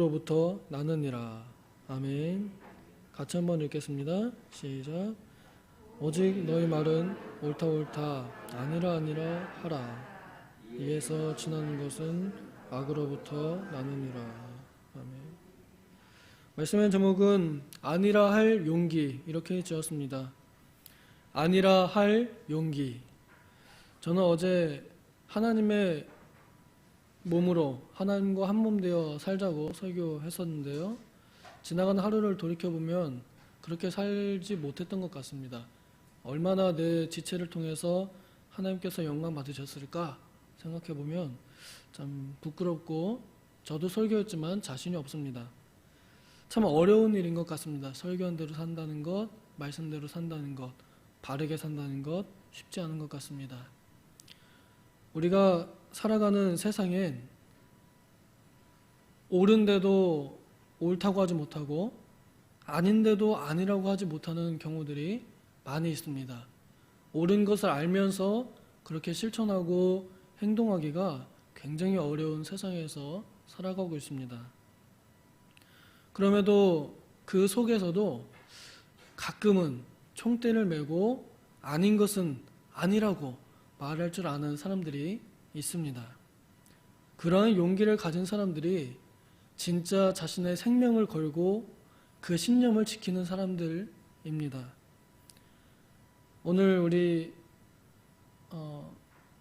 로부터 나느니라. 아멘. 같이 한번 읽겠습니다. 시작. 오직 너희 말은 옳다 옳다 아니라 아니라 하라. 이에서 지나는 것은 악으로부터 나느니라. 아멘. 말씀의 제목은 아니라 할 용기 이렇게 지었습니다. 아니라 할 용기. 저는 어제 하나님의 몸으로 하나님과 한 몸 되어 살자고 설교했었는데요. 지나가는 하루를 돌이켜보면 그렇게 살지 못했던 것 같습니다. 얼마나 내 지체를 통해서 하나님께서 영광 받으셨을까 생각해보면 참 부끄럽고 저도 설교했지만 자신이 없습니다. 참 어려운 일인 것 같습니다. 설교한 대로 산다는 것, 말씀대로 산다는 것, 바르게 산다는 것 쉽지 않은 것 같습니다. 우리가 살아가는 세상엔 옳은데도 옳다고 하지 못하고 아닌데도 아니라고 하지 못하는 경우들이 많이 있습니다. 옳은 것을 알면서 그렇게 실천하고 행동하기가 굉장히 어려운 세상에서 살아가고 있습니다. 그럼에도 그 속에서도 가끔은 총대를 메고 아닌 것은 아니라고 말할 줄 아는 사람들이 있습니다. 그러한 용기를 가진 사람들이 진짜 자신의 생명을 걸고 그 신념을 지키는 사람들입니다. 오늘 우리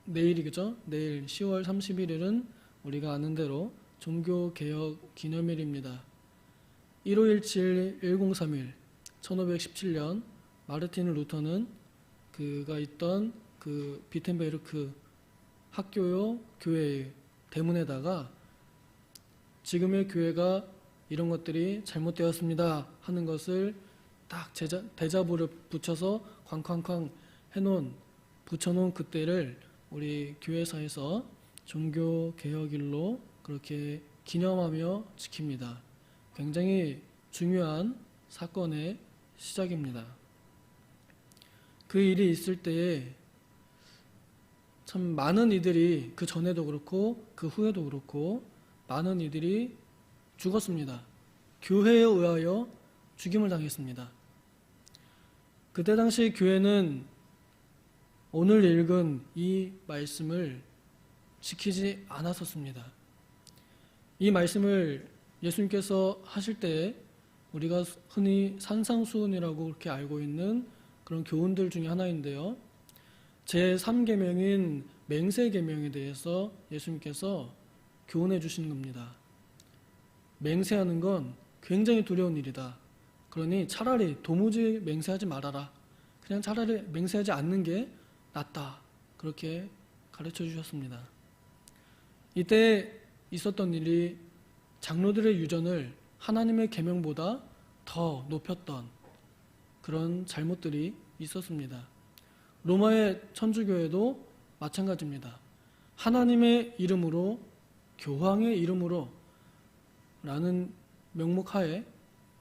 내일이겠죠? 내일 10월 31일은 우리가 아는 대로 종교개혁 기념일입니다. 1517 1031 1517년 마르틴 루터는 그가 있던 그 비텐베르크 학교요 교회의 대문에다가 지금의 교회가 이런 것들이 잘못되었습니다 하는 것을 딱 대자보를 붙여서 쾅쾅쾅 붙여놓은 그때를 우리 교회사에서 종교개혁일로 그렇게 기념하며 지킵니다. 굉장히 중요한 사건의 시작입니다. 그 일이 있을 때에 참 많은 이들이 그 전에도 그렇고 그 후에도 그렇고 많은 이들이 죽었습니다. 교회에 의하여 죽임을 당했습니다. 그때 당시 교회는 오늘 읽은 이 말씀을 지키지 않았었습니다. 이 말씀을 예수님께서 하실 때 우리가 흔히 산상수훈이라고 그렇게 알고 있는 그런 교훈들 중에 하나인데요. 제3계명인 맹세계명에 대해서 예수님께서 교훈해 주시는 겁니다. 맹세하는 건 굉장히 두려운 일이다. 그러니 차라리 도무지 맹세하지 말아라. 그냥 차라리 맹세하지 않는 게 낫다. 그렇게 가르쳐 주셨습니다. 이때 있었던 일이 장로들의 유전을 하나님의 계명보다 더 높였던 그런 잘못들이 있었습니다. 로마의 천주교회도 마찬가지입니다. 하나님의 이름으로 교황의 이름으로 라는 명목하에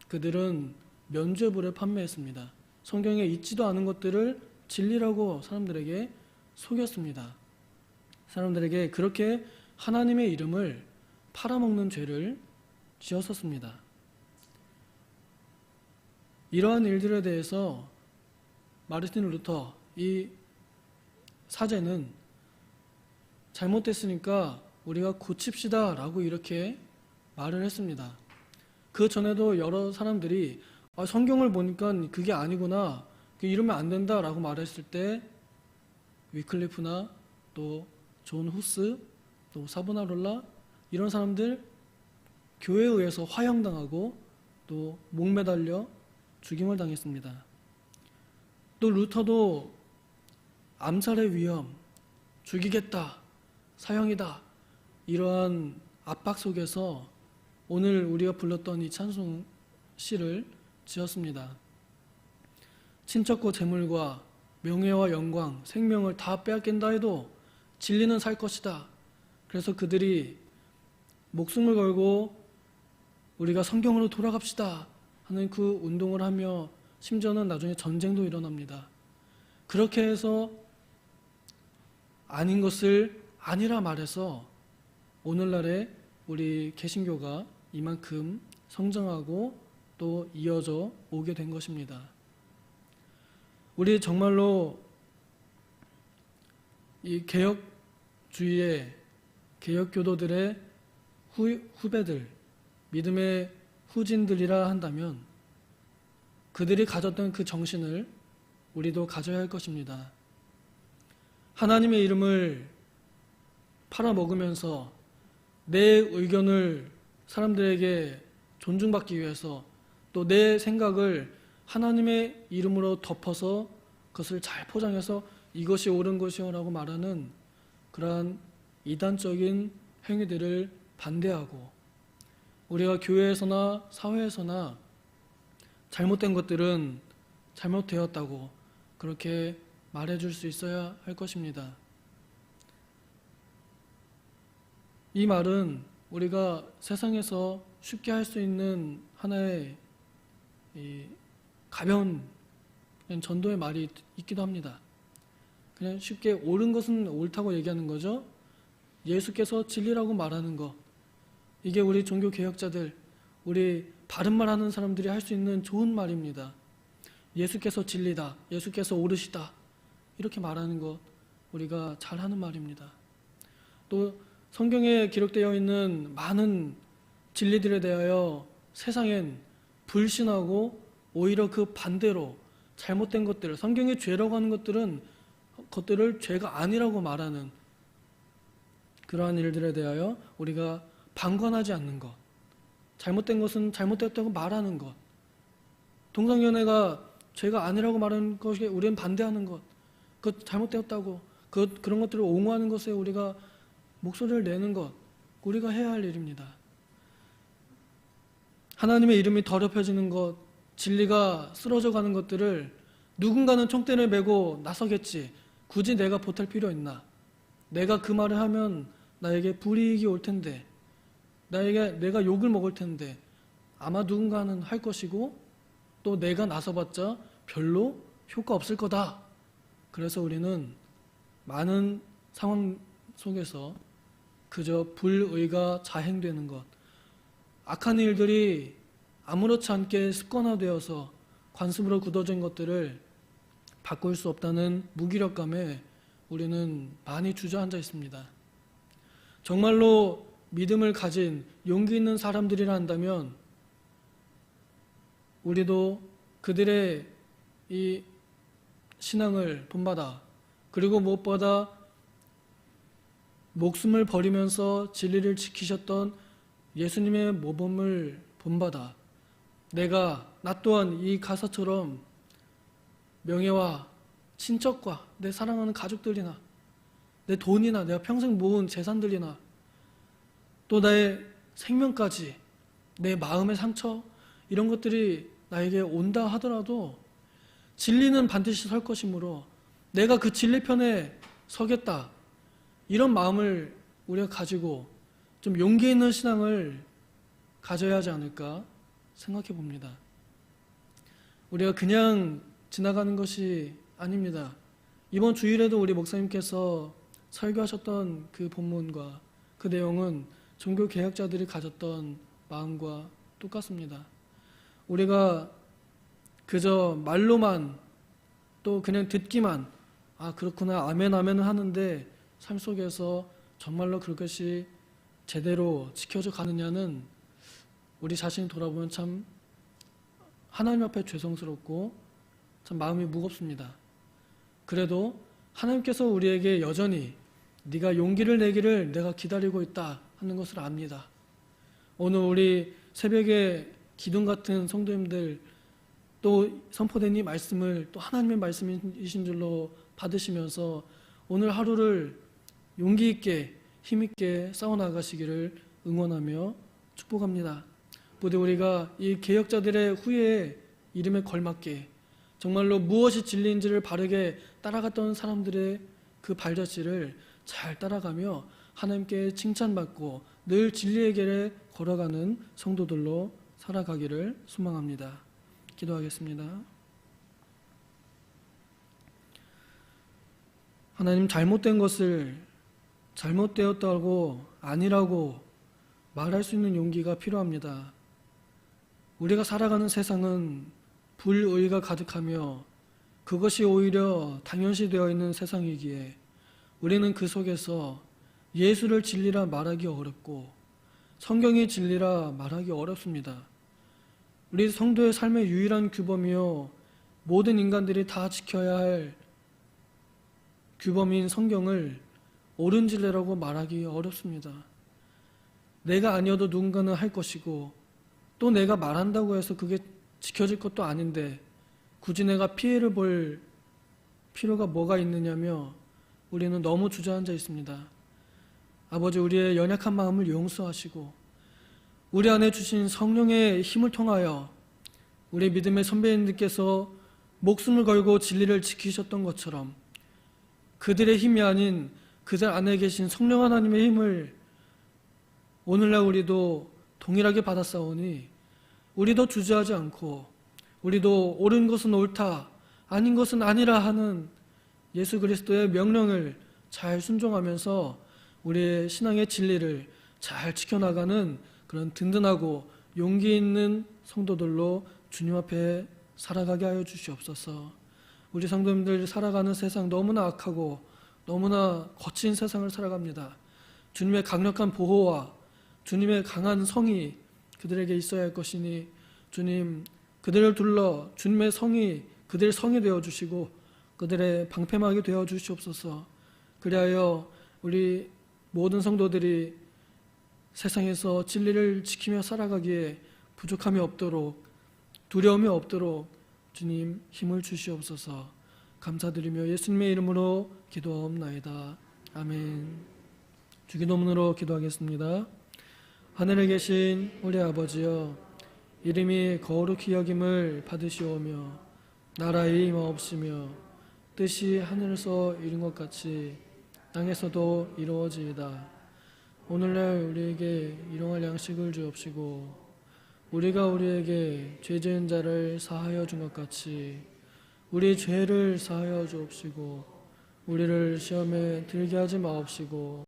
그들은 면죄부를 판매했습니다. 성경에 있지도 않은 것들을 진리라고 사람들에게 속였습니다. 사람들에게 그렇게 하나님의 이름을 팔아먹는 죄를 지었었습니다. 이러한 일들에 대해서 마르틴 루터 이 사제는 잘못됐으니까 우리가 고칩시다 라고 이렇게 말을 했습니다. 그 전에도 여러 사람들이 성경을 보니까 그게 아니구나, 이러면 안 된다 라고 말했을 때 위클리프나 또 존 후스 또 사보나롤라 이런 사람들 교회에 의해서 화형당하고 또 목매달려 죽임을 당했습니다. 또 루터도 암살의 위험, 죽이겠다, 사형이다 이러한 압박 속에서 오늘 우리가 불렀던 이 찬송 시를 지었습니다. 친척과 재물과 명예와 영광, 생명을 다 빼앗긴다 해도 진리는 살 것이다. 그래서 그들이 목숨을 걸고 우리가 성경으로 돌아갑시다 하는 그 운동을 하며 심지어는 나중에 전쟁도 일어납니다. 그렇게 해서 아닌 것을 아니라 말해서 오늘날에 우리 개신교가 이만큼 성장하고 또 이어져 오게 된 것입니다. 우리 정말로 이 개혁주의의 개혁교도들의 후배들, 믿음의 후진들이라 한다면 그들이 가졌던 그 정신을 우리도 가져야 할 것입니다. 하나님의 이름을 팔아먹으면서 내 의견을 사람들에게 존중받기 위해서 또 내 생각을 하나님의 이름으로 덮어서 그것을 잘 포장해서 이것이 옳은 것이요라고 말하는 그러한 이단적인 행위들을 반대하고 우리가 교회에서나 사회에서나 잘못된 것들은 잘못되었다고 그렇게 말해줄 수 있어야 할 것입니다. 이 말은 우리가 세상에서 쉽게 할 수 있는 하나의 가벼운 전도의 말이 있기도 합니다. 그냥 쉽게 옳은 것은 옳다고 얘기하는 거죠. 예수께서 진리라고 말하는 것. 이게 우리 종교 개혁자들, 우리 바른 말하는 사람들이 할 수 있는 좋은 말입니다. 예수께서 진리다, 예수께서 옳으시다 이렇게 말하는 것 우리가 잘하는 말입니다. 또 성경에 기록되어 있는 많은 진리들에 대하여 세상엔 불신하고 오히려 그 반대로 잘못된 것들, 성경의 죄라고 하는 것들을 죄가 아니라고 말하는 그러한 일들에 대하여 우리가 방관하지 않는 것, 잘못된 것은 잘못되었다고 말하는 것, 동성연애가 죄가 아니라고 말하는 것에 우리는 반대하는 것, 그것 잘못되었다고 그런 것들을 옹호하는 것에 우리가 목소리를 내는 것, 우리가 해야 할 일입니다. 하나님의 이름이 더럽혀지는 것, 진리가 쓰러져 가는 것들을 누군가는 총대를 메고 나서겠지. 굳이 내가 보탤 필요 있나? 내가 그 말을 하면 나에게 불이익이 올 텐데, 내가 욕을 먹을 텐데 아마 누군가는 할 것이고 또 내가 나서봤자 별로 효과 없을 거다. 그래서 우리는 많은 상황 속에서 그저 불의가 자행되는 것, 악한 일들이 아무렇지 않게 습관화되어서 관습으로 굳어진 것들을 바꿀 수 없다는 무기력감에 우리는 많이 주저앉아 있습니다. 정말로 믿음을 가진 용기 있는 사람들이라 한다면 우리도 그들의 이 신앙을 본받아, 그리고 무엇보다 목숨을 버리면서 진리를 지키셨던 예수님의 모범을 본받아 나 또한 이 가사처럼 명예와 친척과 내 사랑하는 가족들이나 내 돈이나 내가 평생 모은 재산들이나 또 나의 생명까지, 내 마음의 상처, 이런 것들이 나에게 온다 하더라도 진리는 반드시 설 것이므로 내가 그 진리 편에 서겠다, 이런 마음을 우리가 가지고 좀 용기 있는 신앙을 가져야 하지 않을까 생각해 봅니다. 우리가 그냥 지나가는 것이 아닙니다. 이번 주일에도 우리 목사님께서 설교하셨던 그 본문과 그 내용은 종교 개혁자들이 가졌던 마음과 똑같습니다. 우리가 그저 말로만 또 그냥 듣기만 그렇구나 아멘 아멘은 하는데 삶 속에서 정말로 그것이 제대로 지켜져 가느냐는 우리 자신이 돌아보면 참 하나님 앞에 죄송스럽고 참 마음이 무겁습니다. 그래도 하나님께서 우리에게 여전히 네가 용기를 내기를 내가 기다리고 있다 하는 것을 압니다. 오늘 우리 새벽에 기둥 같은 성도님들 또 선포된 이 말씀을 또 하나님의 말씀이신 줄로 받으시면서 오늘 하루를 용기 있게 힘 있게 싸워나가시기를 응원하며 축복합니다. 부디 우리가 이 개혁자들의 후예의 이름에 걸맞게 정말로 무엇이 진리인지를 바르게 따라갔던 사람들의 그 발자취를 잘 따라가며 하나님께 칭찬받고 늘 진리의 길에 걸어가는 성도들로 살아가기를 소망합니다. 기도하겠습니다. 하나님, 잘못된 것을 잘못되었다고 아니라고 말할 수 있는 용기가 필요합니다. 우리가 살아가는 세상은 불의가 가득하며 그것이 오히려 당연시되어 있는 세상이기에 우리는 그 속에서 예수를 진리라 말하기 어렵고 성경이 진리라 말하기 어렵습니다. 우리 성도의 삶의 유일한 규범이요 모든 인간들이 다 지켜야 할 규범인 성경을 옳은 진리라고 말하기 어렵습니다. 내가 아니어도 누군가는 할 것이고 또 내가 말한다고 해서 그게 지켜질 것도 아닌데 굳이 내가 피해를 볼 필요가 뭐가 있느냐며 우리는 너무 주저앉아 있습니다. 아버지, 우리의 연약한 마음을 용서하시고 우리 안에 주신 성령의 힘을 통하여 우리 믿음의 선배님들께서 목숨을 걸고 진리를 지키셨던 것처럼 그들의 힘이 아닌 그들 안에 계신 성령 하나님의 힘을 오늘날 우리도 동일하게 받았사오니 우리도 주저하지 않고 우리도 옳은 것은 옳다, 아닌 것은 아니라 하는 예수 그리스도의 명령을 잘 순종하면서 우리의 신앙의 진리를 잘 지켜나가는 그런 든든하고 용기 있는 성도들로 주님 앞에 살아가게 하여 주시옵소서. 우리 성도님들 살아가는 세상 너무나 악하고 너무나 거친 세상을 살아갑니다. 주님의 강력한 보호와 주님의 강한 성이 그들에게 있어야 할 것이니 주님, 그들을 둘러 주님의 성이 그들의 성이 되어주시고 그들의 방패막이 되어주시옵소서. 그리하여 우리 모든 성도들이 세상에서 진리를 지키며 살아가기에 부족함이 없도록 두려움이 없도록 주님 힘을 주시옵소서. 감사드리며 예수님의 이름으로 기도하옵나이다. 아멘. 주기도문으로 기도하겠습니다. 하늘에 계신 우리 아버지여, 이름이 거룩히 여김을 받으시오며 나라의 임하옵시며 뜻이 하늘에서 이룬 것 같이 땅에서도 이루어지이다. 오늘날 우리에게 일용할 양식을 주옵시고 우리가 우리에게 죄 지은 자를 사하여 준 것 같이 우리 죄를 사하여 주옵시고 우리를 시험에 들게 하지 마옵시고